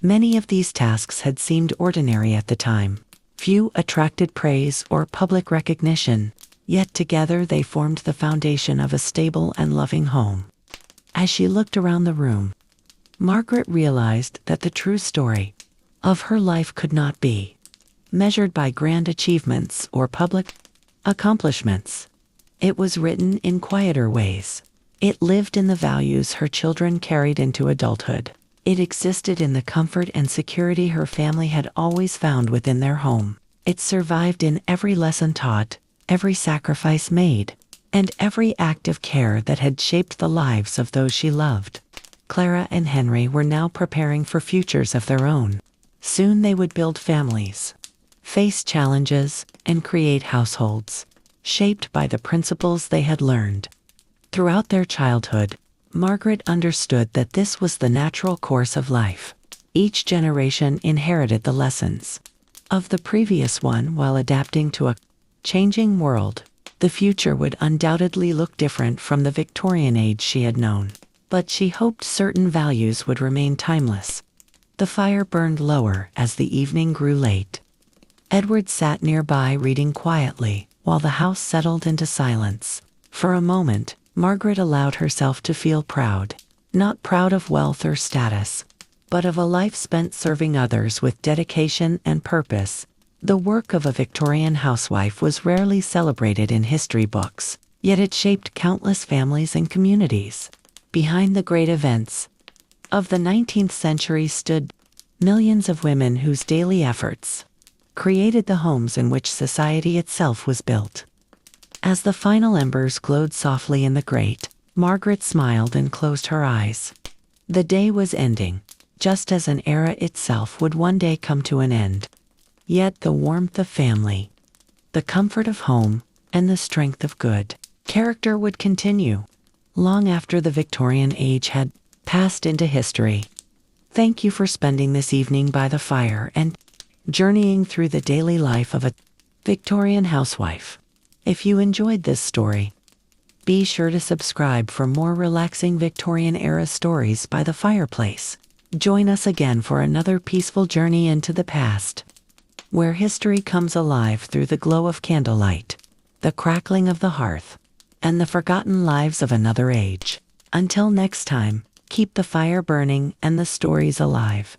Many of these tasks had seemed ordinary at the time, Few attracted praise or public recognition, yet together they formed the foundation of a stable and loving home. As she looked around the room, Margaret realized that the true story of her life could not be measured by grand achievements or public accomplishments. It was written in quieter ways. It lived in the values her children carried into adulthood. It existed in the comfort and security her family had always found within their home. It survived in every lesson taught, every sacrifice made, and every act of care that had shaped the lives of those she loved. Clara and Henry were now preparing for futures of their own. Soon they would build families, face challenges, and create households, shaped by the principles they had learned. Throughout their childhood, Margaret understood that this was the natural course of life. Each generation inherited the lessons of the previous one while adapting to a changing world. The future would undoubtedly look different from the Victorian age she had known, but she hoped certain values would remain timeless. The fire burned lower as the evening grew late. Edward sat nearby reading quietly, while the house settled into silence. For a moment, Margaret allowed herself to feel proud, not proud of wealth or status, but of a life spent serving others with dedication and purpose. The work of a Victorian housewife was rarely celebrated in history books, yet it shaped countless families and communities. Behind the great events of the 19th century stood millions of women whose daily efforts created the homes in which society itself was built. As the final embers glowed softly in the grate, Margaret smiled and closed her eyes. The day was ending, just as an era itself would one day come to an end. Yet the warmth of family, the comfort of home, and the strength of good character would continue long after the Victorian age had passed into history. Thank you for spending this evening by the fire and journeying through the daily life of a Victorian housewife. If you enjoyed this story, be sure to subscribe for more relaxing Victorian-era stories by the fireplace. Join us again for another peaceful journey into the past, where history comes alive through the glow of candlelight, the crackling of the hearth, and the forgotten lives of another age. Until next time, keep the fire burning and the stories alive.